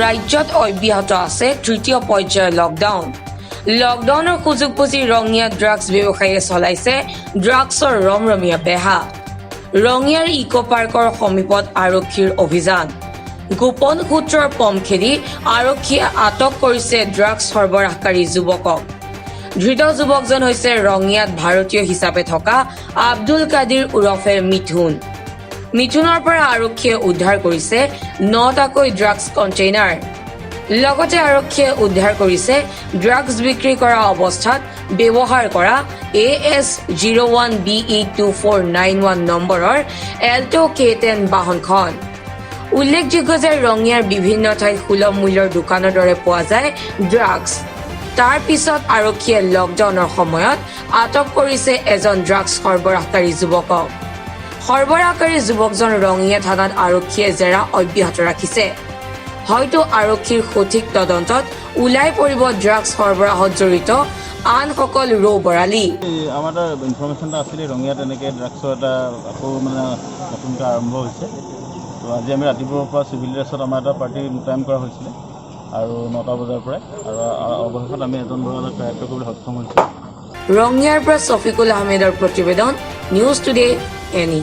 ৰাজ্যত অব্যাহত আছে তৃতীয় পৰ্যায়ৰ লকডাউন। লকডাউনৰ সুযোগ বুজি ৰঙিয়া ড্ৰাগছ ব্যৱসায়ীয়ে চলাইছে ড্ৰাগছৰ ৰমৰমীয়া বেহা। ৰঙিয়াৰ ইকো পাৰ্কৰ সমীপত আৰক্ষীৰ অভিযান। গোপন সূত্ৰৰ পম খেদি আৰক্ষীয়ে আটক কৰিছে ড্ৰাগছ সৰবৰাহকাৰী যুৱকক। ধৃত যুৱকজন হৈছে ৰঙিয়াত ভাৰতীয় হিচাপে থকা আব্দুল কাদিৰ ওৰফে মিথুন। মিথুনৰ পৰা আৰক্ষীয়ে উদ্ধাৰ কৰিছে 9টাকৈ ড্ৰাগছ কণ্টেইনাৰ। লগতে আৰক্ষীয়ে উদ্ধাৰ কৰিছে ড্ৰাগছ বিক্ৰী কৰা অৱস্থাত ব্যৱহাৰ কৰা AS01BE2491 নম্বৰৰ এল্টো K10 বাহনখন। উল্লেখযোগ্য যে ৰঙিয়াৰ বিভিন্ন ঠাইত সুলভ মূল্যৰ দোকানৰ দৰে পোৱা যায় ড্ৰাগছ। তাৰ পিছত আৰক্ষীয়ে লকডাউনৰ সময়ত আটক কৰিছে এজন ড্ৰাগছ সৰবৰাহকাৰী যুৱকক। সৰবৰাহকাৰী যুৱকজন ৰঙিয়া থানাত আৰক্ষীয়ে জেৰা অব্যাহত ৰাখিছে। হয়তো আৰক্ষীৰ সঠিক তদন্তত ওলাই পৰিব ড্ৰাগছ সৰবৰাহত জড়িত আন সকল ৰৌ বৰালি। আমাৰ এটা ইনফৰমেশ্যন এটা আছিলে ৰঙিয়াত এনেকৈ ড্ৰাগছৰ এটা আকৌ নতুনকৈ আৰম্ভ হৈছে। তো আজি আমি ৰাতিপুৱাৰ পৰা চিভিল ড্ৰেছত আমাৰ এটা পাৰ্টি মোতায়েন কৰা হৈছিলে আৰু 9টা বজাৰ পৰাই, আৰু অৱশেষত আমি এজন ল'ৰাক কাৰ্য কৰিবলৈ সক্ষম হৈছোঁ। ৰঙিয়াৰ পৰা ছফিকুল আহমেদৰ প্ৰতিবেদন, নিউজ টুডে এনি।